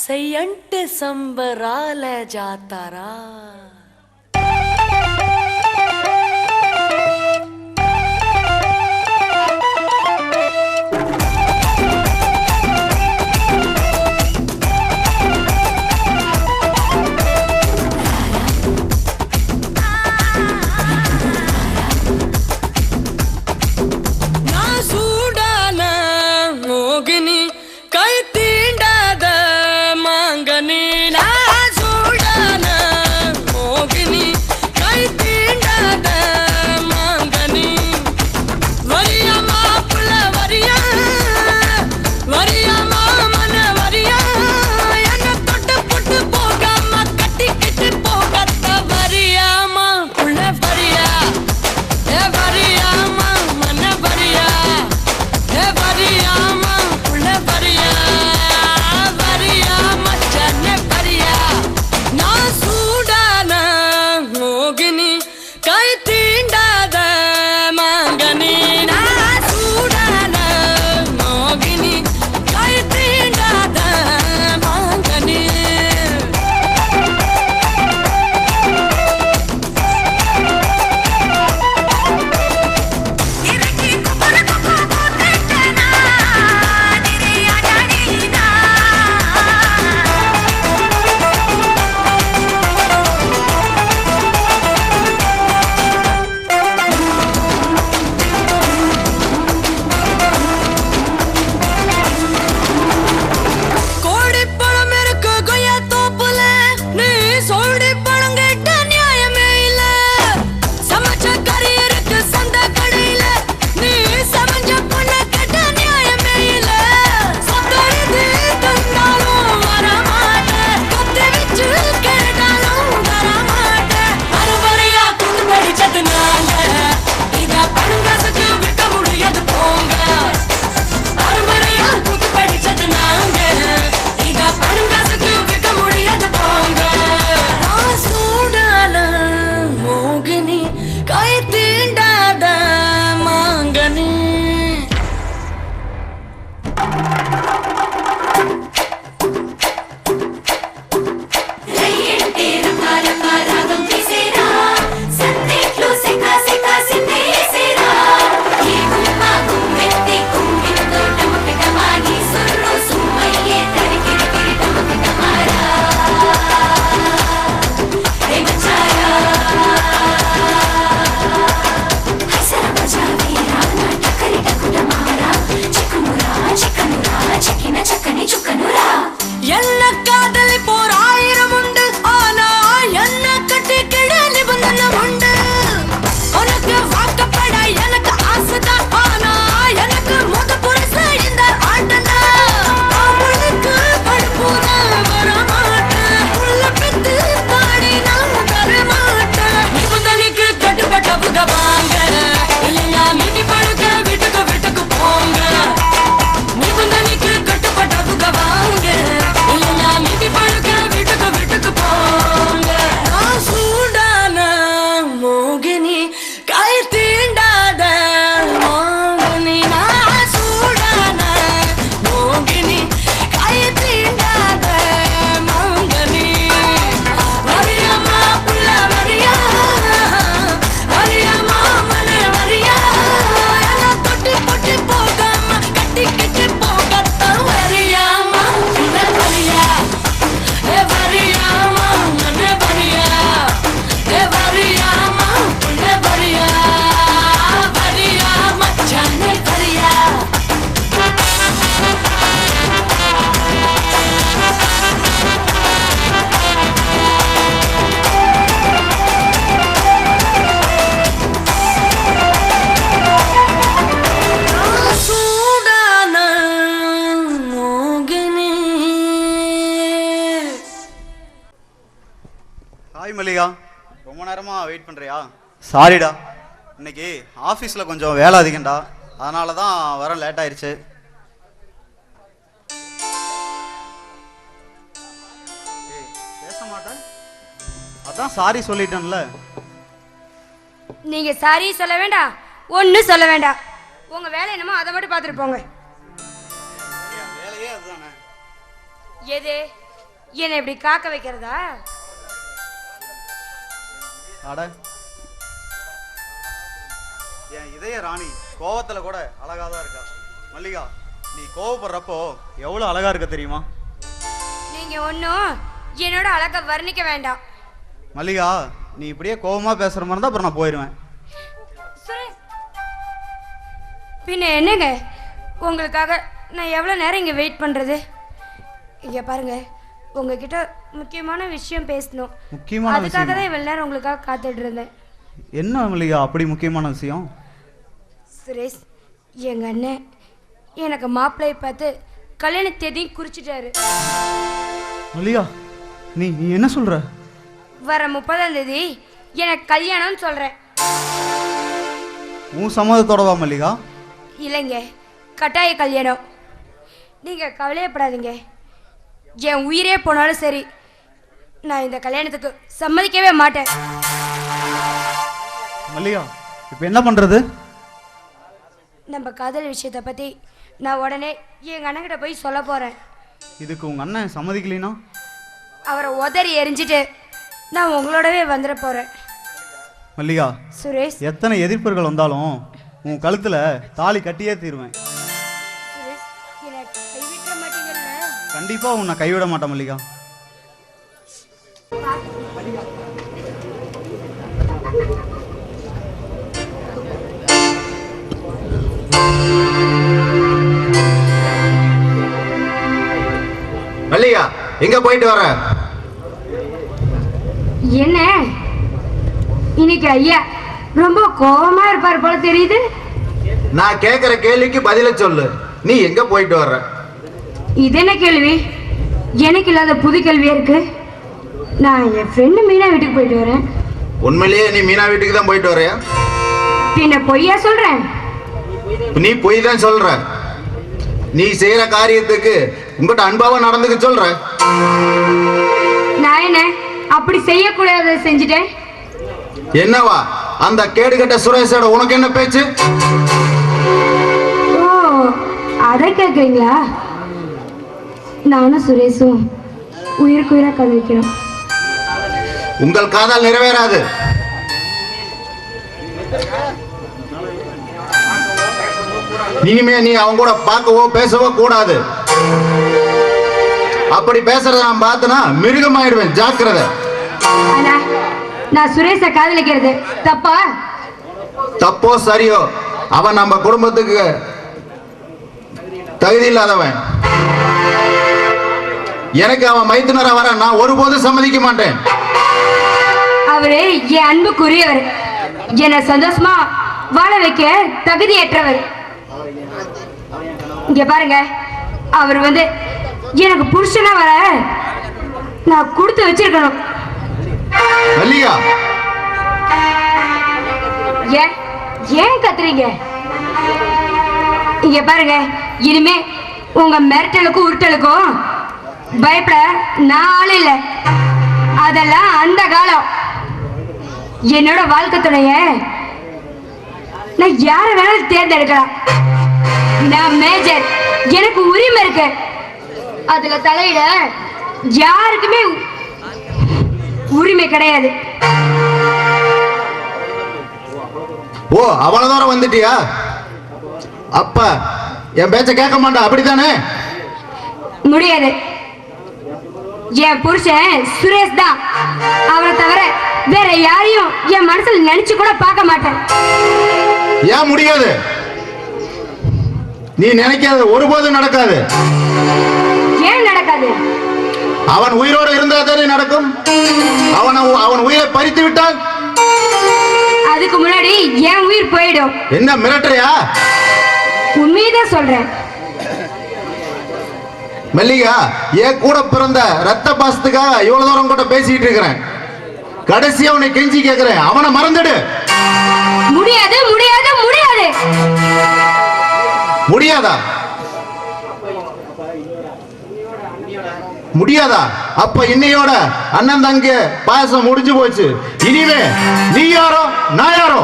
सैयंटे संबराल जातारा மல்லிகா, ரொம்ப நேரமா வெயிட் பண்றியா? சாரிடா, இன்னைக்கு ஆஃபீஸில் கொஞ்சம் வேலை அதிகம்டா, அதனால தான் வர லேட் ஆயிடுச்சு. பேச மாட்டேன், அதான் சாரி சொல்லிட்டேன்ல. நீங்க சாரி சொல்ல வேண்டாம், ஒன்னும் சொல்ல வேண்டாம். உங்க வேலை என்னமோ அதை மட்டும் பார்த்துட்டு போங்க. வேலையே அதுதானே. எது என்னை இப்படி காக்க வைக்கிறதா? அட என் இதய ராணி கோவத்துல கூட அழகா தான் இருக்கா. மல்லிகா, நீ கோவப்படுறப்போ எவ்வளவு அழகா இருக்க தெரியுமா? நீங்க ஒன்றும் என்னோட அழகை வர்ணிக்க வேண்டாம். மல்லிகா, நீ இப்படியே கோவமா பேசுற மாதிரி தான் அப்புறம் நான் போயிடுவேன். பின்ன என்னங்க, உங்களுக்காக நான் எவ்வளோ நேரம் இங்கே வெயிட் பண்ணுறது? இங்கே பாருங்க, உங்ககிட்ட முக்கியமான விஷயம் பேசணும். முக்கியமான அதுக்காக தான் இவ்வளோ நேரம் உங்களுக்காக காத்துட்டு இருந்தேன். என்ன மல்லிகா அப்படி முக்கியமான விஷயம்? சுரேஷ், எங்கள் அண்ணன் எனக்கு மாப்பிள்ளையை பார்த்து கல்யாண தேதியும் குறிச்சிட்டாரு. மல்லிகா, நீ நீ என்ன சொல்ற? வர 30ஆம் தேதி எனக்கு கல்யாணம்னு சொல்கிறேன். உன் சம்மதத்தோடவா மல்லிகா? இல்லைங்க, கட்டாய கல்யாணம். நீங்கள் கவலையப்படாதீங்க. என் உயிரே போனாலும் சரி, நான் இந்த கல்யாணத்துக்கு சம்மதிக்கவே மாட்டேன். மல்லிகா, இப்போ என்ன பண்றது? நம்ம காதல் விஷயத்தை பற்றி நான் உடனே எங்கள் அண்ணன்கிட்ட போய் சொல்ல போகிறேன். இதுக்கு உங்க அண்ணன் சம்மதிக்கலைனா? அவரை உதறி எரிஞ்சிட்டு நான் உங்களோடவே வந்துட போகிறேன். மல்லிகா, சுரேஷ், எத்தனை எதிர்ப்புகள் வந்தாலும் உன் கழுத்துல தாலி கட்டியே தீருவேன். சுரேஷ், என்னை கைவிட்ட மாட்டீங்கல்ல? கண்டிப்பா உன்னை கைவிட மாட்டேன் மல்லிகா. மல்லிகா, எங்க போயிட்டு வர? என்ன இன்னைக்கு ஐயா ரொம்ப கோவமா இருப்பார் போல தெரியுது. நான் கேக்குற கேள்விக்கு பதில சொல்லு. நீ எங்க போயிட்டு வர்ற? இது என்ன கேள்வி? எனக்கு இல்லாத புது கேள்வியா இருக்கு. நான் என் ஃப்ரெண்டு மீனா வீட்டுக்கு போயிட்டு வரேன். உண்மையிலேயே நீ மீனா வீட்டுக்கு தான் போயிட்டு வரையா? பின்ன பொய்யா சொல்றேன்? நீ பொய் தான் சொல்ற. நீ செய்யற காரியத்துக்கு உங்ககிட்ட அன்பாவா நடந்துக்க சொல்ற. நான் என்ன அப்படி செய்யக்கூடாத செஞ்சுட்டேன்? என்னவா அந்த கேடுகட்ட சுரேஷோட உனக்கு என்ன பேச்சு? ஓ, அதை கேட்குறீங்களா? நானும் சுரேஷும் உயிருக்கு உயிராக காதலிக்கிறோம். உங்கள் காதல் நிறைவேறாது. இனிமே நீ அவங்க கூட பார்க்கவோ பேசவோ கூடாது. அப்படி பேசுறத நான் பார்த்தனா மிருகமாயிடுவேன். ஜாக்கிரதை. ஆனா நான் சுரேஷை காதலிக்கிறது தப்பா? தப்போ சரியோ, அவன் நம்ம குடும்பத்துக்கு தகுதி இல்லாதவன். எனக்கு அவன் மைத்துனரா வர நான் ஒருபோதும் சம்மதிக்க மாட்டேன். அவரு என் அன்புக்குரியவர். என்னை சந்தோஷமா வாழ வைக்க தகுதியற்றவர். இங்க பாருங்க, அவர் எனக்கு புருஷனா வர நான் கொடுத்து வச்சிருக்கணும். மல்லிகா, ஏன் ஏன் கத்துறீங்க? இங்க பாருங்க, இனிமே உங்க மிரட்டலுக்கும் உருட்டலுக்கும் பயப்பட நான் ஆள் இல்லை. அதெல்லாம் அந்த காலம். என்னோட வாழ்க்கை துணைய நான் யார வேணாலும் தேர்ந்தெடுக்கலாம். நான் மேஜர், எனக்கு உரிமை இருக்கு. அதுல தலையிட யாருக்குமே உரிமை கிடையாது. ஓ அவ்வளவு தூரம் வந்துட்டியா? அப்ப என் பேச்ச கேட்க மாட்டா, அப்படித்தானே? முடியாது. என் புருஷன் சுரேஷ் தான். அவரை தவிர வேற யாரையும் என் மனசுல நினைச்சு கூட பார்க்க மாட்டேன். ஏன் முடியாது? நீ நினைக்காத ஒருபோதும் நடக்காது. ஏன் நடக்காது? அவன் உயிரோடு இருந்தா தானே நடக்கும். அவன் உயிரை பறித்து விட்டால் அதுக்கு முன்னாடி என் உயிர் போயிடும். என்ன மிரட்டுறியா? உண்மையதான் சொல்றேன். மல்லிகா, ஏன் கூட பிறந்த ரத்த பாசத்துக்காக இவ்வளவு தூரம் கூட பேசிட்டு இருக்கிறேன். கடைசியா உன்னை கெஞ்சி கேட்கிறேன், அவனை மறந்துடு. முடியாது முடியாது முடியாது. முடியாதா? முடியாதா? அப்ப இன்னையோட அண்ணன் தங்க பாசம் முடிஞ்சு போச்சு. இனிமே நீ யாரோ நான் யாரோ?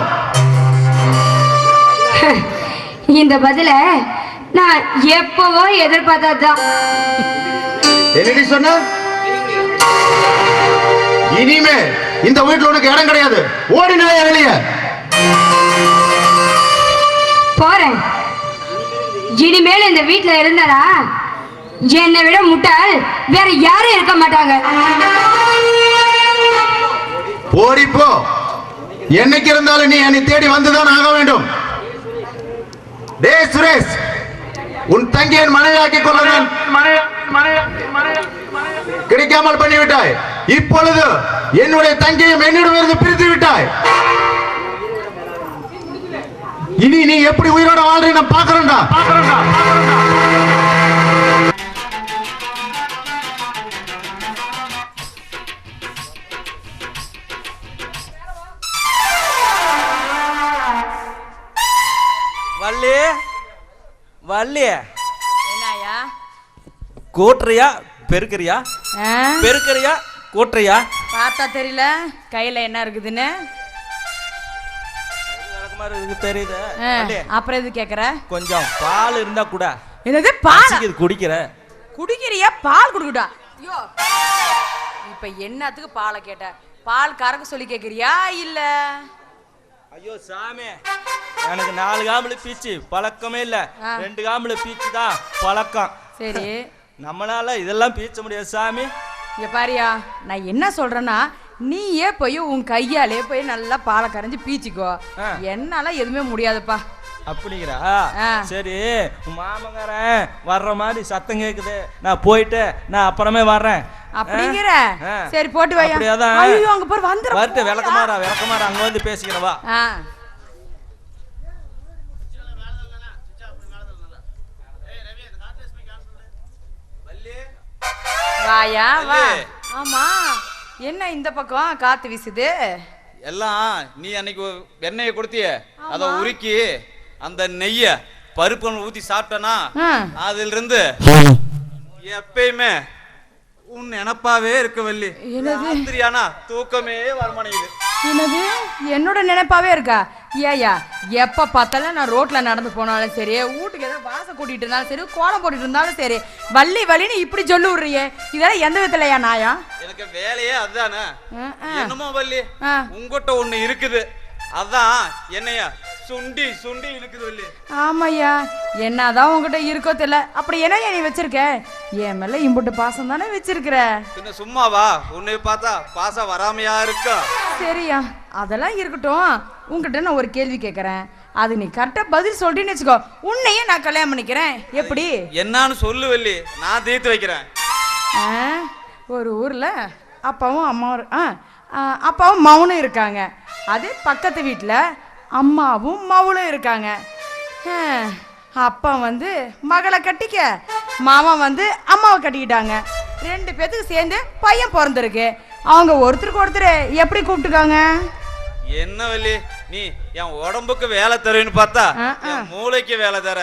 இந்த பதில நான் எப்பவோ எதிர்பார்த்ததுதான். என்னடி சொன்ன? இனிமே இந்த வீட்டுல உனக்கு இடம் கிடையாது. ஓடினாய வெளியே. போறேன். இனிமேல் இந்த வீட்டுல இருந்தாரா என்னை விட முட்டாள் வேற யாரும் இருக்க மாட்டாங்க. ஓடி போ. என்னைக்கு இருந்தாலும் நீ என்னை தேடி வந்துதான் ஆக வேண்டும். டே சுரேஷ், உன் தங்கியின் மனைவியாக்கிக் கொள்ள கிடைக்காமல் பண்ணிவிட்டாய். இப்பொழுது என்னுடைய தங்கையும் என்னிடமிருந்து பிரித்து விட்டாய். இனி நீ எப்படி உயிரோட வாழ்றீங்க நான் பாக்குறேன்டா. வள்ளி வள்ளி என்னையா கூட்டுறியா பெருக்கிறியா? பெருக்கிறியா கூட்டுறியா? பார்த்தா தெரியல கையில என்ன இருக்குதுன்னு. தெரியுது. அப்புறம் எது கேக்குற? கொஞ்சம் பால் இருந்தா கூட. என்னது பால் குடிக்கிற? குடிக்கிறியா? பால் குடுக்குடா. ஐயோ, இப்ப என்னத்துக்கு பாலை கேட்ட? பால் கறக்க சொல்லி கேக்குறியா இல்ல? ஐயோ சாமி, எனக்கு 4 காம்புல பீச்சு பழக்கமே இல்ல. 2 காம்புல பீச்சு தான் பழக்கம். சரி, நம்மளால இதெல்லாம் பீச்ச முடியாது சாமி. இங்க பாரியா, நான் என்ன சொல்றேன்னா நீயே போய் உன் கையாலே போய் நல்லா பாலை கரைஞ்சி பீச்சிக்கோ. என்னால எதுவுமே முடியாதுப்பா. அப்படிங்கிறா? சரி, மாமங்காரன் வர்ற மாதிரி சத்தம் கேக்குது. நான் போயிட்டு நான் அப்புறமே வர்றேன். அப்படிங்கிற? சரி போட்டு வை. ஐயோ அங்க போய் வந்துரு. வரட்டு விளக்கமாறா அங்க வந்து பேசிக்கிறவா. வாயா வா. ஆமா, என்ன இந்த பக்கம் காத்து வீசுது? எல்லாம் நீ அன்னைக்கு எண்ணெயை கொடுத்திய, அதை உருக்கி அந்த நெய்ய பருப்பு ஊத்தி சாப்பிட்டனா அதுல இருந்து எப்பயுமே உன் நினைப்பாவே இருக்க வள்ளி. என்னது தூக்கமே வரமாட்டேங்குது. என்னது என்னோட நினைப்பாவே இருக்கா? ஏயா எப்ப பார்த்தாலும் நான் ரோட்ல நடந்து போனாலும் சரி, வீட்டுக்கு ஏதாவது வாசம் கூட்டிட்டு இருந்தாலும் சரி, கோலம் போட்டுட்டு இருந்தாலும் சரி, வள்ளி வள்ளின்னு இப்படி சொல்லி விடுறியே, இதெல்லாம் எந்த விதத்துலயா நாயா? எனக்கு வேலையே அதுதானே. என்னமோ வள்ளி உங்ககிட்ட ஒண்ணு இருக்குது, அதான் என்னையா சுண்டி சுண்டி இருக்குது வள்ளி. ஆமாய்யா, என்னதான் உங்ககிட்ட இருக்கோ தெரியல. அப்படி என்ன நீ வச்சிருக்க? என் மேல இம்புட்டு பாசம் தானே வச்சிருக்கிற. பின்ன சும்மாவா உன்னை பார்த்தா பாசம் வராமையா இருக்கா? சரியா, அதெல்லாம் இருக்கட்டும். உங்ககிட்ட நான் ஒரு கேள்வி கேட்கறேன், அது நீ கரெக்டா பதில் சொல்றேன்னு வச்சுக்கோ, உன்னையே நான் கல்யாணம் பண்ணிக்கிறேன். எப்படி? என்னன்னு சொல்லு வள்ளி, நான் தீர்த்து வைக்கிறேன். ஒரு ஊர்ல அப்பாவும் அம்மாவும் அப்பாவும் மவனும் இருக்காங்க. அதே பக்கத்து வீட்டில் அம்மாவும் மவளும் இருக்காங்க. அப்பா வந்து மகளை கட்டிக்க, மாமன் வந்து அம்மாவை கட்டிக்கிட்டாங்க. 2 பேத்துக்கு சேர்ந்து பையன் பிறந்திருக்கு. அவங்க ஒருத்தருக்கு ஒருத்தர் எப்படி கூப்பிட்டுக்காங்க? என்ன வள்ளி, நீ என் உடம்புக்கு வேலை தருன்னு பார்த்தா என் மூளைக்கு வேலை தர.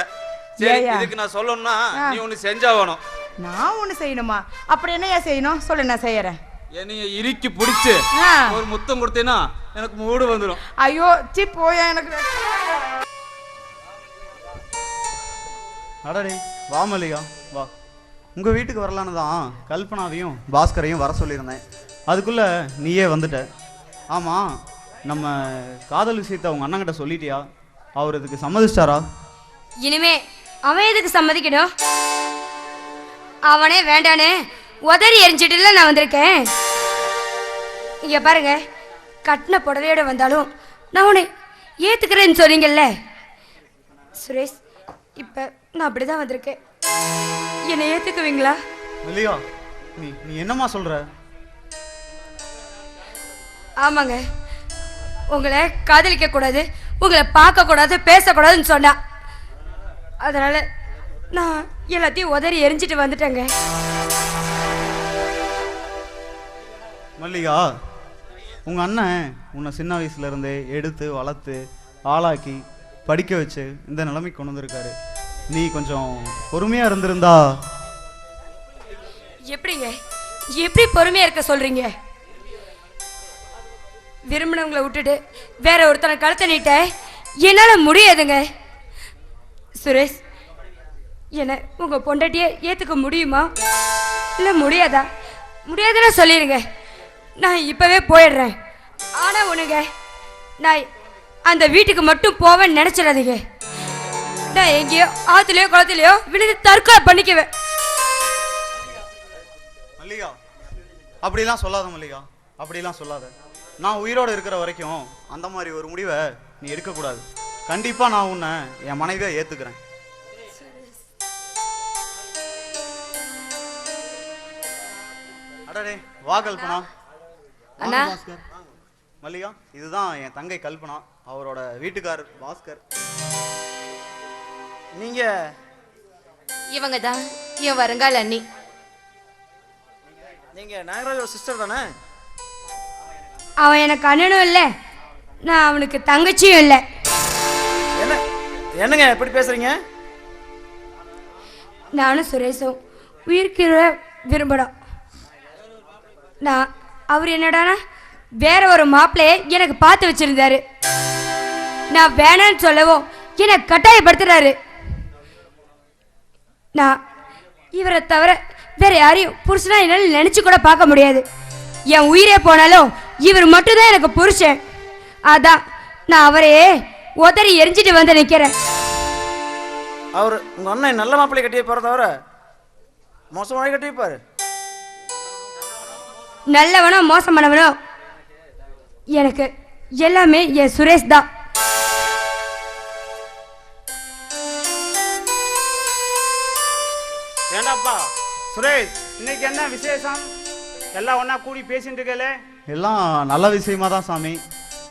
சரி, இதுக்கு நான் சொல்லணும்னா நீ ஒண்ணு செஞ்சாகணும். நான் ஒண்ணு செய்யணுமா? அப்படி என்னையா செய்யணும் சொல்லு, நான் செய்யறேன். என்னைய இறுக்கி பிடிச்சு ஒரு முத்தம் கொடுத்தேன்னா எனக்கு மூடு வந்துடும். ஐயோ சி போயா, எனக்கு அடடே வா மல்லிகா வா. உங்க வீட்டுக்கு வரலான்னு தான் கல்பனாவையும் பாஸ்கரையும் வர சொல்லியிருந்தேன். அதுக்குள்ள நீயே வந்துட்ட. ஆமா, நம்ம காதல் விஷயத்தை உங்க அண்ணங்கிட்ட சொல்லிட்டியா? அவர் இதுக்கு சம்மதிச்சிட்டாரா? இனிமே அவன் எதுக்கு சம்மதிக்கணும்? அவனே வேண்டானே உதறி எரிஞ்சிட்டுல நான் வந்திருக்கேன். இங்க பாருங்க, கட்டின புடவையோட வந்தாலும் நான் உன்னை ஏத்துக்கிறேன்னு சொன்னீங்கல்ல சுரேஷ், இப்ப நான் அப்படிதான் வந்திருக்கேன். என்னை ஏத்துக்குவீங்களா? மல்லிகா, நீ என்னம்மா சொல்ற? ஆமாங்க, உங்களை காதலிக்க கூடாது, உங்களை பார்க்க கூடாது, பேசக்கூடாதுன்னு சொன்னா, அதனால நான் எல்லாத்தையும் உதறி எரிஞ்சிட்டு வந்துட்டேங்க. மல்லிகா, உங்க அண்ணன் உன்னை சின்ன வயசுல இருந்தே எடுத்து வளர்த்து ஆளாக்கி படிக்க வச்சு இந்த நிலைமைக்கு கொண்டு வந்திருக்காரு. நீ கொஞ்சம் பொறுமையா இருந்திருந்தா. எப்படிங்க, எப்படி பொறுமையா இருக்க சொல்றீங்க? விரும்பினவங்களை விட்டுட்டு வேற ஒருத்தனை கழுத்தை நீட்ட என்னால முடியாதுங்க. சுரேஷ், என்ன உங்க பொண்டாட்டியை ஏத்துக்க முடியுமா இல்ல முடியாதா? முடியாதுன்னு சொல்லிடுங்க. நான் இப்பவே போயிடுறேன். ஆனா உனங்க நான் அந்த வீட்டுக்கு மட்டும் போவேன்னு நினைச்சிடாதீங்க. நான் எங்கேயோ ஆத்துலயோ குளத்துலயோ விழுந்து தற்கொலை பண்ணிக்குவேன். மல்லிகா, அப்படிலாம் சொல்லாத மல்லிகா, அப்படிலாம் சொல்லாத. நான் உயிரோடு இருக்கிற வரைக்கும் அந்த மாதிரி ஒரு முடிவை நீ எடுக்கக்கூடாது. கண்டிப்பா நான் உன்னை என் மனைவியா ஏத்துக்கிறேன். அடடே, வா கல்பனா. அண்ணா. பாஸ்கர். மல்லிகா, இதுதான் என் தங்கை கல்பனா, அவரோட வீட்டுக்காரர் பாஸ்கர். நீங்க இவங்க தான் என் வருங்கால அண்ணி. நீங்க நாகராஜோட சிஸ்டர் தானே? அவன் எனக்கு அண்ணனும் இல்லை, நான் அவனுக்கு தங்கச்சியும் இல்லை. என்னங்க எப்படி பேசுறீங்க? நானும் சுரேஷும் உயிருக்கு விரும்புகிறோம். அவர் என்னடானா வேற ஒரு மாப்பிள்ளையை எனக்கு பார்த்து வச்சிருந்தாரு. நான் வேணான்னு சொல்லவும் என்னை கட்டாயப்படுத்துறாரு. நான் இவரை தவிர வேற யாரையும் புருஷனா என்னால் நினைச்சு கூட பார்க்க முடியாது. என் உயிரே போனாலும் இவர் மட்டும்தான் எனக்கு புருஷன். அதான் நான் அவரையே உதறி எரிஞ்சிட்டு வந்து நிற்கிறேன். அவர் உங்க அண்ணன் நல்ல மாப்பிள்ளை கட்டி வைப்பாரு தவிர மோசமான கட்டி வைப்பாரு. நல்லவனோ மோசமானவனோ எனக்கு எல்லாமே என் சுரேஷ் தான். ஏண்டாப்பா சுரேஷ், இன்னைக்கு என்ன விசேஷம்? எல்லாம் ஒண்ணா கூடி பேசிட்டு இருக்கல? எல்லாம் நல்ல விஷயமா தான் சாமி.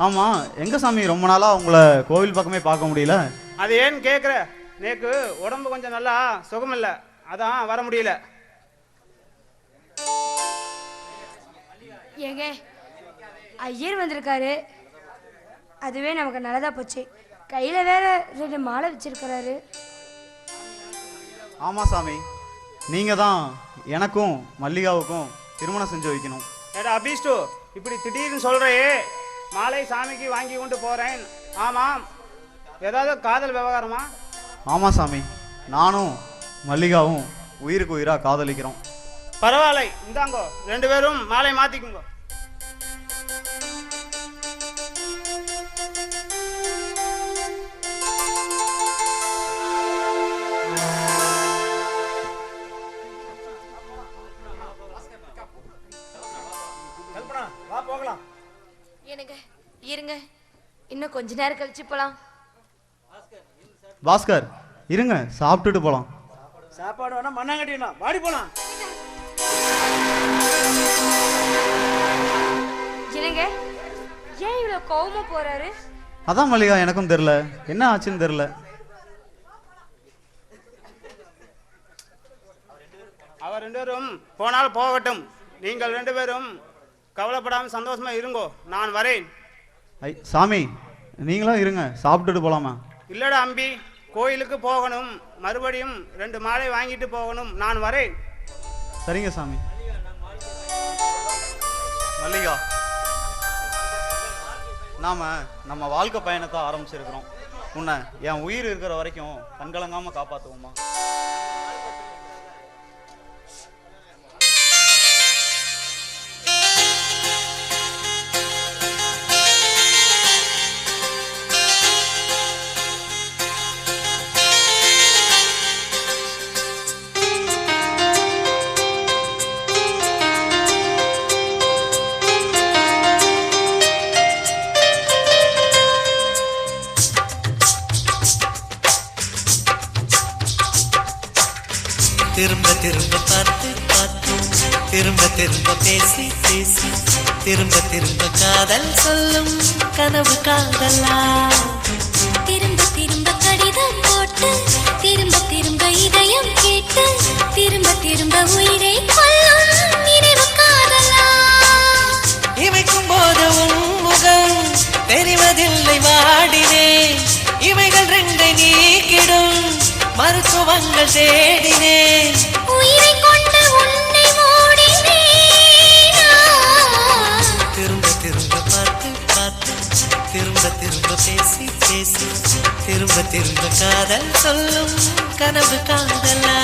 ஆமா, எங்க சாமி ரொம்ப நாளா உங்களை கோவில் பக்கமே பார்க்க முடியல? அது ஏன்னு கேட்குற, நேக்கு உடம்பு கொஞ்சம் நல்லா சுகம் இல்லை, அதான் வர முடியல. ஏங்க ஐயர் வந்திருக்காரு, அதுவே நமக்கு நல்லதா போச்சு. கையில வேற 2 மாலை வச்சிருக்கிறாரு. ஆமா சாமி, நீங்க தான் எனக்கும் மல்லிகாவுக்கும் திருமணம் செஞ்சு வைக்கணும். ஏடா அபிஷ்டு, இப்படி திடீர்னு சொல்றையே. மாலை சாமிக்கு வாங்கி கொண்டு போறேன். ஆமாம், ஏதாவது காதல் விவகாரமா? ஆமா சாமி, நானும் மல்லிகாவும் உயிருக்கு உயிரா காதலிக்கிறோம். பரவாயில்லை, இந்தாங்கோ 2 பேரும் மாலை மாத்திக்குங்க. கல்பனா, வா போகலாம். எனக்கு இருங்க, இன்னும் கொஞ்ச நேரம் கழிச்சு போலாம். பாஸ்கர், இருங்க, சாப்பிட்டுட்டு போலாம். சாப்பாடு வேணா மண்ணாங்கட்டினா வாடி போலாம். என்னங்க ஏன் இவ்வளவு கோவமா போறாரு? அதான் மல்லிகா, எனக்கும் தெரியல என்ன ஆச்சுன்னு தெரியல. அவர் 2 பேரும் போனால் போகட்டும். நீங்கள் 2 பேரும் கவலைப்படாமல் சந்தோஷமா இருங்கோ, நான் வரேன். ஐ சாமி, நீங்களும் இருங்க, சாப்பிட்டுட்டு போலாமா? இல்லடா அம்பி, கோயிலுக்கு போகணும், மறுபடியும் 2 மாலை வாங்கிட்டு போகணும், நான் வரேன். சரிங்க சாமி. மல்லிகா, நாம நம்ம வாழ்க்கை பயணத்தை ஆரம்பிச்சிருக்கிறோம். உன்னை என் உயிர் இருக்கிற வரைக்கும் கண்கலங்காம காப்பாத்துவோமா? திரும்ப திரும்ப பார்த்து பார்த்து, திரும்ப திரும்ப பேசி பேசி, திரும்ப திரும்ப காதல் சொல்லும் கனவு காதலா? திரும்ப திரும்ப கடிதம் போட்டு, திரும்ப திரும்ப இதயம் கேட்டு, திரும்ப திரும்ப உயிரை கொல்லும் நினைவு காதலா? இமைக்கும் போது உன் முகம் தெரிவதில்லை, வாடினேன். இவைகள் 2 நீக்கிடும் மருத்துவங்கள் தேடினேன். உயிரை கொண்டு உன்னை மூடினேனா? திரும்ப திரும்ப பார்த்து பார்த்து, திரும்ப திரும்ப பேசி பேசி, திரும்ப திரும்ப காதல் சொல்லும் கனவு காதலா?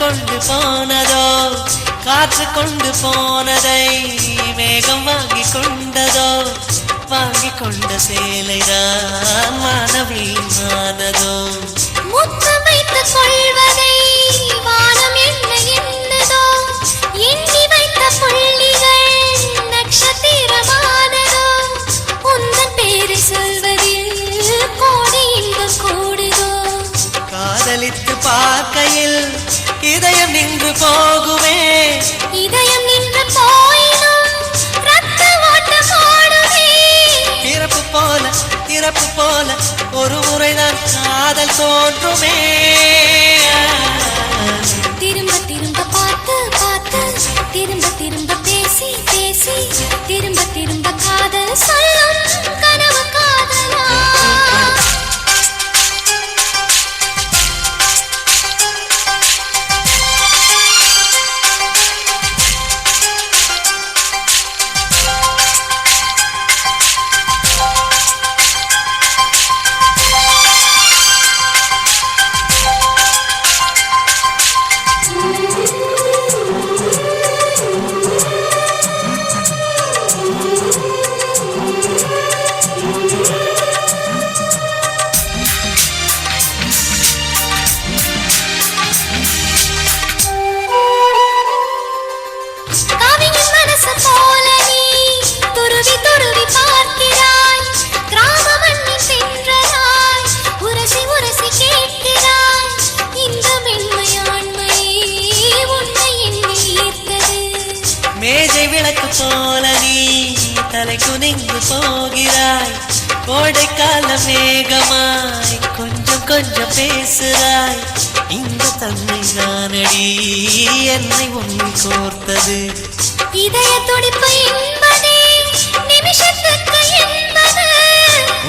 கொண்டு போனதோ காற்று கொண்டு போனதை மேகம் வாங்கி கொண்டதோ வாங்கி கொண்ட சேலைதான் வானவீமானதோ முத்தம் வைத்துக் கொள்வதை வானம் என்ன என்னதோ எண்ணி வைத்த புள்ளிகள் நட்சத்திரமானதோ உந்தன் பேரை சொல்வதில் கோடி இன்பம் கூடுதோ காதலித்து பார்க்கையில் இதயம் நின்று போகுமே இதயம் நின்று போயினும் ரத்த ஓட்டம் ஓடுமே இறப்பு போல ஒரு முறைதான் காதல் தோன்றுமே திரும்ப திரும்ப பார்த்து பார்த்து திரும்ப திரும்ப பேசி பேசி திரும்ப திரும்ப காதல் சொல்லும் கனவு காதலா குனிந்து போகிறாய் கோடைக்கால மேகமாய் கொஞ்சம் கொஞ்சம் பேசுகிறாய் இந்த தன்னை நானடி என்னை உன்னை கோர்த்தது இதய துடிப்பு என்பதே நிமிஷத்துக்கு என்பது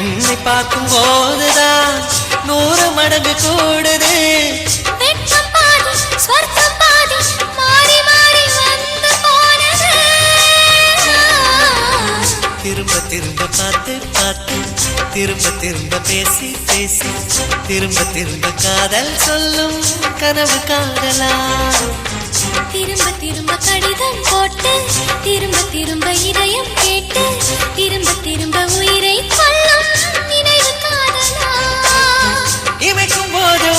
உன்னை பார்க்கும் போதுதான் 100 மடங்கு கூடுது வெட்கம் பாதி ஸ்வர்க்கம் பாதி மாறி மாறி வந்து போனது திரும்ப திரும்ப பார்த்து பார்த்து திரும்ப திரும்ப பேசி பேசி திரும்ப திரும்ப காதல் சொல்லும் கனவு காதலா திரும்ப திரும்ப கடிதம் போட்டு திரும்ப திரும்ப இதயம் கேட்டு திரும்ப திரும்ப உயிரை கொல்லும் நினைவு காதலா இமைக்கும் போது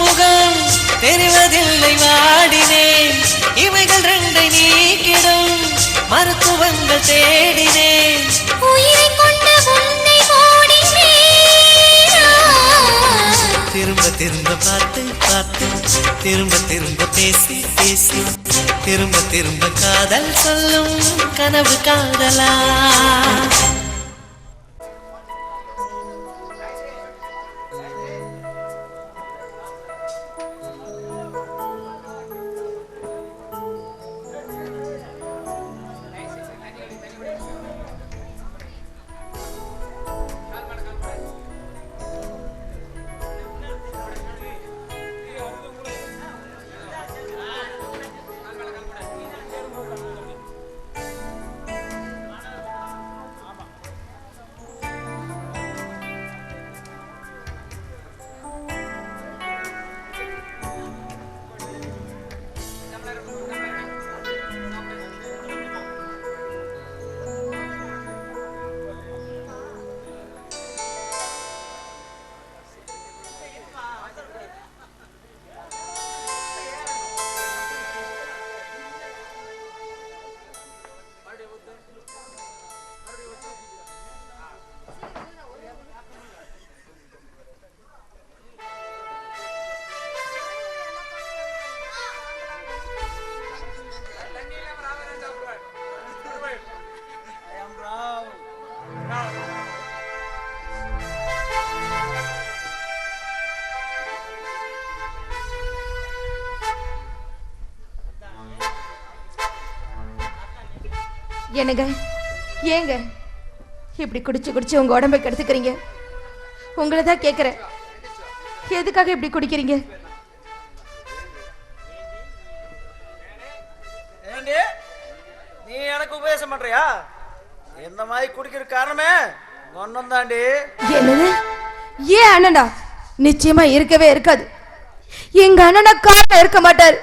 முகம் தெரிவதில்லை வாடினேன் இவைகள் ரெண்டை நீக்கிடும் மருத்துவங்கள் தேடினேன் உயிரை கொண்ட உன்னை ஓடினேன் திரும்ப திரும்ப பார்த்து பார்த்து திரும்ப திரும்ப பேசி பேசி திரும்ப திரும்ப காதல் சொல்லும் கனவு காதலா என்னங்க ஏங்க இப்படி குடிச்சு குடிச்சு உங்க உடம்பை கெடுத்துக்கிறீங்க? உங்களை தான் கேட்குறேன், எதுக்காக இப்படி குடிக்கிறீங்க? ஏண்டி நீ எனக்கு உபதேசம் பண்றியா? இந்த மாதிரி குடிக்கிற காரணமே ஒன்னும் தாண்டி. என்னது? ஏன் அண்ணனா? நிச்சயமா இருக்கவே இருக்காது. எங்க அண்ணனா காரணம் இருக்க மாட்டார்.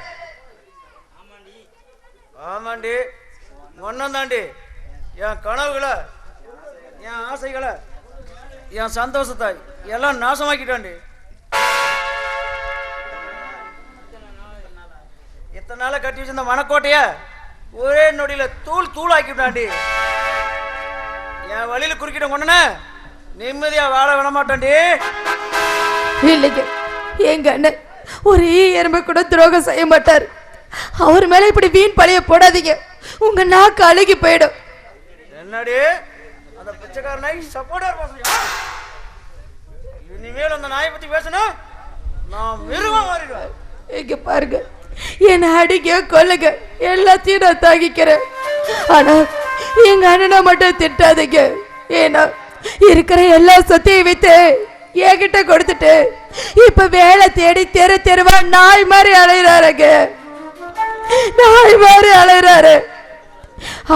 ஆமாண்டி ஒன்றும் தாண்டி என் கனவுகளை என் ஆசைகளை என் சந்தோஷத்தை எல்லாம் நாசமாக்கிட்டாண்டி. இத்தனை நாளை கட்டி வச்சிருந்த மனக்கோட்டைய ஒரே நொடியில தூள் தூளாக்கிட்டாண்டி. என் வழியில குறுக்கிட்ட கொண்டன நிம்மதியா வாழ விட மாட்டாண்டி. இல்லைங்க, எங்க அண்ணன் ஒரு எறும்பு கூட துரோகம் செய்ய மாட்டார். அவர் மேல இப்படி வீண் பழிய போடாதீங்க, உங்க நாக்கு அழுகி போயிடும். என்னடி அந்த பிச்சைக்கார நாய் சப்போர்ட்டர் பேசுறியா? இனிமேல் அந்த நாயை பத்தி பேசணும் நான் மிருகம் மாறிடுவேன். இங்க பாருங்க, என்ன அடிக்க கொல்லுங்க எல்லாத்தையும் நான் தாங்கிக்கிறேன். ஆனா எங்க அண்ணனை மட்டும் திட்டாதீங்க. ஏன்னா இருக்கிற எல்லா சொத்தையும் வித்து என்கிட்ட கொடுத்துட்டு இப்ப வேலை தேடி தெரு தெருவா நாய் மாதிரி அலைகிறாருங்க. நாய் மாதிரி அலைகிறாரு.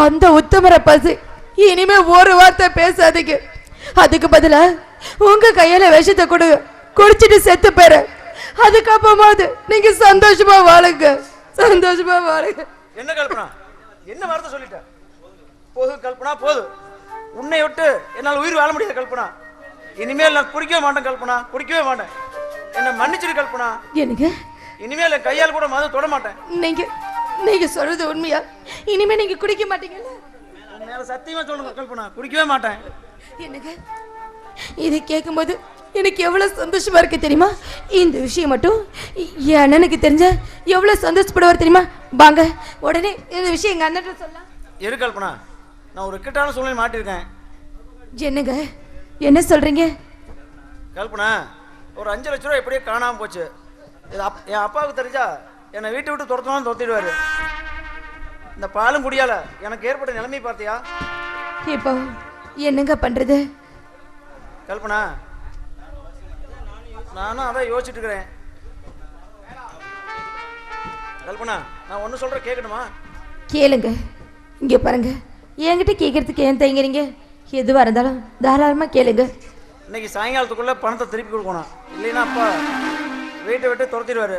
அந்த உத்தமரை பசி இனிமே ஒரு வார்த்தை பேசாதீங்க. அதுக்கு பதிலா உங்க கையில விஷத்தை கொடுங்க, குடிச்சிட்டு செத்து போற. அதுக்கப்புறமாவது நீங்க சந்தோஷமா வாழுங்க, சந்தோஷமா வாழுங்க. என்ன கல்பனா, என்ன வார்த்தை சொல்லிட்ட? போது கல்பனா, போது. உன்னை விட்டு என்னால் உயிர் வாழ முடியாது கல்பனா. இனிமேல் நான் குடிக்கவே மாட்டேன் கல்பனா, குடிக்கவே மாட்டேன். என்ன மன்னிச்சிரு கல்பனா. எனக்கு இனிமேல் என் கையால் கூட மது தொட மாட்டேன். நீங்க சொல்றது உண்மையா? இனிமே நீங்க குடிக்க மாட்டீங்கல்ல? மேல சத்தியமா சொல்லுங்க கல்பனா, குடிக்கவே மாட்டேன். எனக்கு இதை கேட்கும்போது எனக்கு எவ்வளவு சந்தோஷமா இருக்கு தெரியுமா? இந்த விஷயம் மட்டும் என் அண்ணனுக்கு தெரிஞ்சா எவ்வளவு சந்தோஷப்படுவார் தெரியுமா? வாங்க உடனே இந்த விஷயம் எங்க அண்ணன் சொல்லலாம். இரு கல்பனா, நான் ஒரு இக்கட்டான சூழ்நிலை மாட்டிருக்கேன். என்னங்க, என்ன சொல்றீங்க? கல்பனா, ஒரு 5 லட்ச ரூபா எப்படியே காணாம போச்சு. என் அப்பாவுக்கு தெரிஞ்சா என்னை வீட்டை விட்டு துரத்தணும் துரத்திடுவாரு. இந்த பாலும் குடியால எனக்கு ஏற்பட்ட நிலைமை பார்த்தியா? இப்போ என்னங்க பண்றது? கல்பனா, நானும் அதான் யோசிச்சுட்டு இருக்கிறேன். கல்பனா, நான் ஒன்று சொல்ற கேட்கணுமா? கேளுங்க. இங்க பாருங்க, என்கிட்ட கேட்கறதுக்கு ஏன் தயங்குறீங்க? எதுவா இருந்தாலும் தாராளமா கேளுங்க. இன்னைக்கு சாயங்காலத்துக்குள்ள பணத்தை திருப்பி கொடுக்கணும், இல்லைன்னா அப்பா வீட்டை விட்டு துரத்திடுவாரு.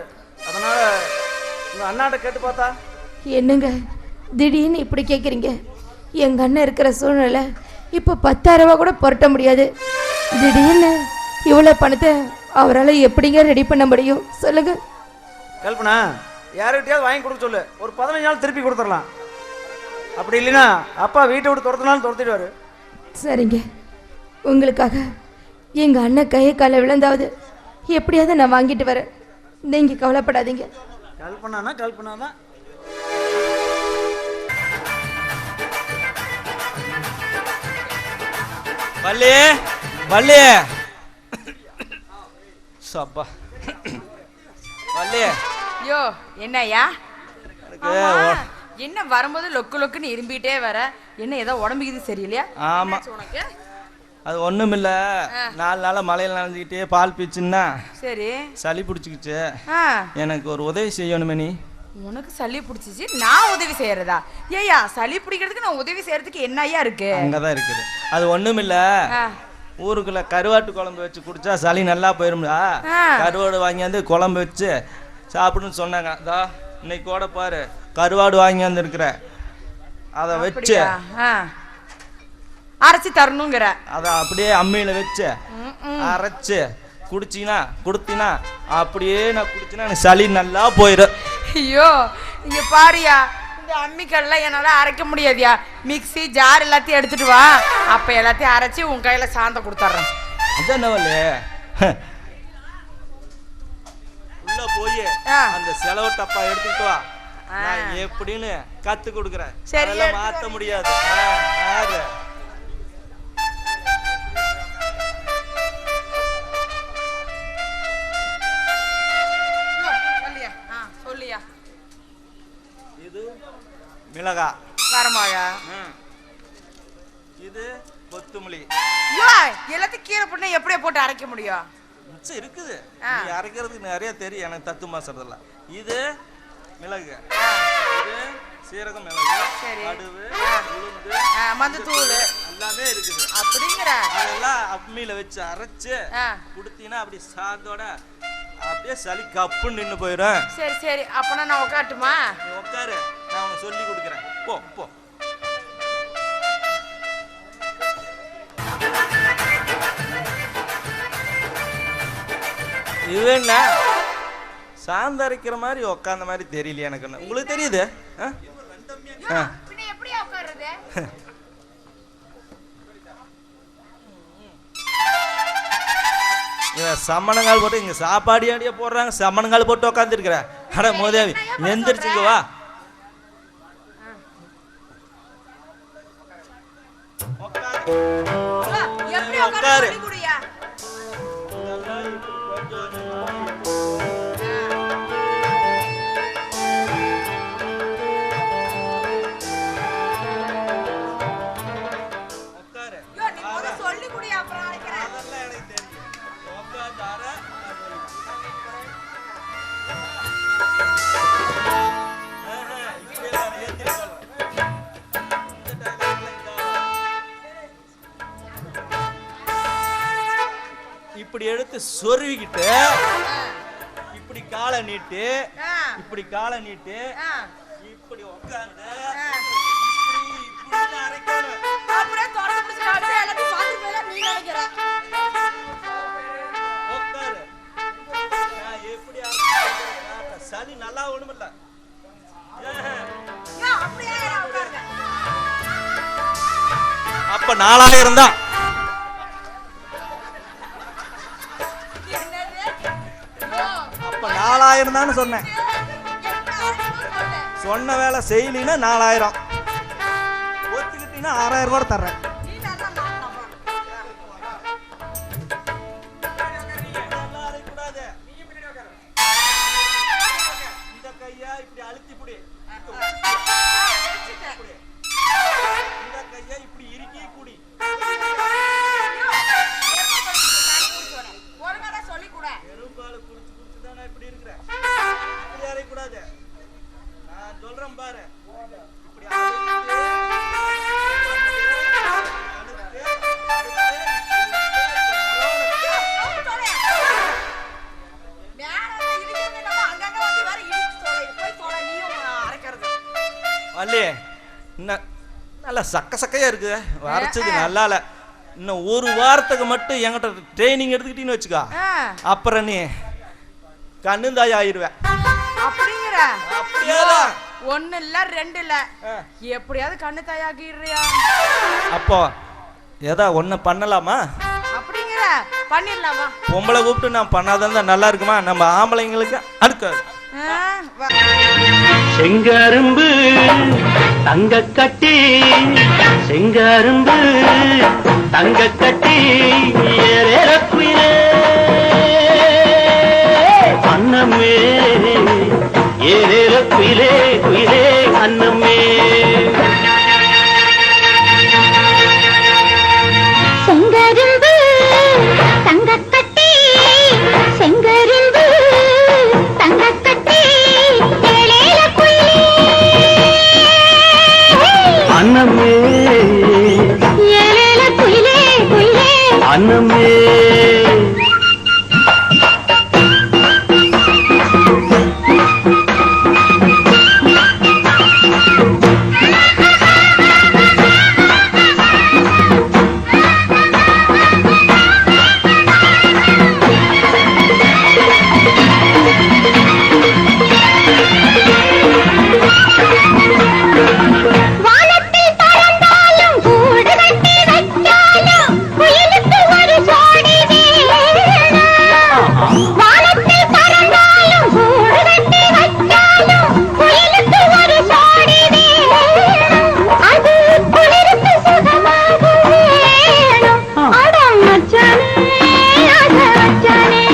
அதனால உங்க அண்ணாட்ட கேட்டு பார்த்தா? என்னங்க திடீர்னு இப்படி கேட்குறீங்க? எங்க அண்ணன் இருக்கிற சூழ்நிலை இப்போ 10,000 ரூபா கூட புரட்ட முடியாது. திடீர்னு இவ்வளோ பணத்தை அவரால் எப்படிங்க ரெடி பண்ண முடியும் சொல்லுங்க? கல்பனா, யாருக்கிட்டையாவது வாங்கி கொடுக்க சொல்லு, ஒரு 15 நாள் திருப்பி கொடுத்துடலாம். அப்படி இல்லைன்னா அப்பா வீட்டை விட்டு துரத்தினாலும் துரத்திடுவாரு. சரிங்க, உங்களுக்காக எங்கள் அண்ணன் கையை காலை விழுந்தாவது எப்படியாவது நான் வாங்கிட்டு வரேன். நீங்கள் கவலைப்படாதீங்க. கல்பனானா கல்பனா தான். வள்ளி வள்ளி சப்பா வள்ளி. யோ என்னய்யா? எனக்கு என்ன வரும்போது லொக்கு லொக்குன்னு இரும்பிட்டே வர, என்ன ஏதோ உடம்புக்குது சரியில்லையா? ஆமா, உனக்கு அது ஒண்ணும் இல்ல. 4 நாளா மழையில நனைஞ்சுக்கிட்டே பால் பீச்சுன்னா சரி சளி பிடிச்சிக்கிச்சு. ஆ, எனக்கு ஒரு உதவி செய்யணுமே. நீ உனக்கு சளி பிடிச்சிச்சு, நான் உதவி செய்யறதா? ஏய்யா, சளி பிடிக்கிறதுக்கு நான் உதவி செய்யறதுக்கு என்ன ஐயா இருக்கு? அங்கதான் இருக்குது. அது ஒண்ணும் இல்ல. ஊருக்குள்ள கருவாட்டு குழம்பு வச்சு குடிச்சா சளி நல்லா போயிரும்டா. கருவாடு வாங்கியாந்து குழம்பு வச்சு சாப்பிடுன்னு சொன்னாங்க. அதா இன்னைக்கு கூட பாரு, கருவாடு வாங்கியாந்து இருக்கிற, அதை வச்சு அரைச்சி தரணுங்கிற. அதை அப்படியே அம்மியில வச்சு அரைச்சு குடிச்சினா குடுத்தினா அப்படியே நான் குடிச்சினா எனக்கு சளி நல்லா போயிடும். ஐயோ, இங்க பாரியா, இந்த அம்மிக்கல்லாம் என்னால அரைக்க முடியாதியா. மிக்ஸி ஜார் எல்லாத்தையும் எடுத்துட்டு வா, அப்ப எல்லாத்தையும் அரைச்சி உன் கையில சாந்த கொடுத்துட்றேன். அதான் நவல் உள்ள போய் அந்த செலவு டப்பா எடுத்துட்டு வா, நான் எப்படின்னு கத்து கொடுக்குறேன். அதெல்லாம் மாத்த முடியாது. இது மிளகா, வரமாயா, இது கொத்துமல்லி. எல்லாத்தையும் கீரை போட்டு எப்படியே போட்டு அரைக்க முடியும்? மிச்சம் இருக்குது, நீ அரைக்கிறதுக்கு நிறைய தெரியும் எனக்கு, தத்து மாசறதுல. இது மிளகு, இது சீரகம், மிளகு, கடுகு, உளுந்து, மஞ்சத்தூள் எல்லாமே இருக்குது. அப்படிங்கிற அதெல்லாம் அம்மியில வச்சு அரைச்சு குடுத்தீங்கன்னா அப்படி சாந்தோட அப்படியே சளி கப்புன்னு நின்று போயிடும். சரி சரி, அப்பனா நான் உட்காட்டுமா? நீ உட்காரு, நான் உனக்கு சொல்லி கொடுக்குறேன். போ போ. இது என்ன சாந்தரிக்கிற மாதிரி உக்காந்த மாதிரி தெரியல எனக்கு. உங்களுக்கு தெரியுது? சம்மணங்கால் போட்டு இங்க சாப்பாடு ஆடியா போடுறாங்க, சம்மணங்கால் போட்டு உக்காந்துருக்கிற. அட மோதேவி எந்திரிச்சுங்க வா. உட்காரு. இப்படி எடுத்து சொருவிக்கிட்டு இப்படி காலை நீட்டு, இப்படி காலை நீட்டு, இப்படி உட்கார்ந்து இப்படி அரைக்கணும். அப்படியே தொடர்ந்து பிடிச்சு காமிச்சு எல்லாத்தையும் பார்த்துட்டு போயில நீ நினைக்கிற. உட்காரு. எப்படி சளி நல்லா ஒண்ணுமில்ல. அப்படியே உட்காருங்க. அப்ப 4000 தான். அப்ப 4000 தான் சொன்னேன். சொன்ன வேலை செய்யலினா 4000, ஒத்துக்கிட்டீங்கன்னா 6000 கூட தர்றேன். இந்த கையா இப்படி அழுத்தி புடி, இந்த கையா இப்படி இறுக்கி குடி. பெரும்பாலு குடிச்சு குடிச்சு தான் நான் இப்படி இருக்கிறேன். இப்படி அரைக்கூடாது. நான் சொல்றேன் பாரு. இப்படி வள்ளி இன்னும் நல்லா சக்க சக்கையா இருக்குது. வரைச்சது நல்லா இல்ல. இன்னும் ஒரு வாரத்துக்கு மட்டும் என்கிட்ட ட்ரைனிங் எடுத்துக்கிட்டீன்னு வச்சுக்கோ, அப்புறம் நீ கண்ணுந்தாய் ஆயிடுவேன். அப்படிங்கிற அப்படியேதான். 1 இல்ல 2 இல்ல, எப்படியாவது கண்ணு தாயாக்கிடுறியா? அப்போ ஏதா ஒண்ணு பண்ணலாமா? அப்படிங்கிற பண்ணிடலாமா? பொம்பளை கூப்பிட்டு நான் பண்ணாதான் நல்லா இருக்குமா? நம்ம ஆம்பளைங்களுக்கு அடுக்காது. செங்கரும்பு தங்க கட்டி, செங்கரும்பு தங்க கட்டி ஏறக்குயிலே அன்னமே, ஏறக்குயிலே குயிலே அன்னமே. செங்கரும்பு தங்கக்கட்டி, செங்கரும்பு தங்கக்கட்டி ஏழேல குயிலே அன்னமே, ஏழேல குயிலே குயிலே அன்னமே. வானத்தில் பறந்தாலும் கூடு கட்டி வைத்தாலும் குயிலுக்கு ஒரு ஜோடி வேணும். வானத்தில் பறந்தாலும் கூடு கட்டி வைத்தாலும் குயிலுக்கு ஒரு ஜோடி வேணும். அது குளிருக்கு சுகமாக வேணும். அட மச்சானே அத வச்சானே,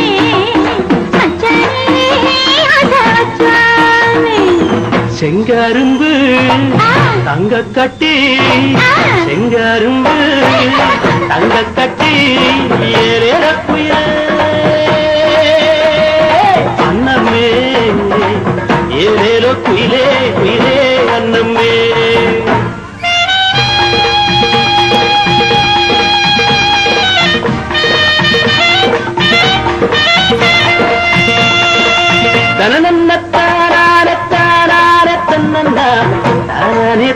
மச்சானே அத வச்சானே. செங்கரும்பு தங்க கட்டி, செங்கரும்பு தங்க கட்டி ஏறக்குயிலே அன்னமே, ஏறேலோ குயிலே குயிலே அன்னமே. தனநன்ன தாரார தாரார தன்னன்னா தானே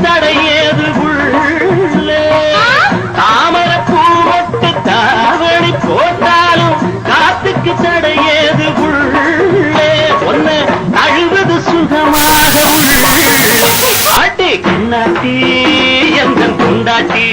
தடையேது உள்ளே தாமரை பூவட்டு தாவணி போட்டாலும் காத்துக்கு தடையேது உள்ளே ஒன்னு அழுவது சுகமாக உள்ளே பாட்டி கண்ணாட்டி எங்கள் கொண்டாட்டி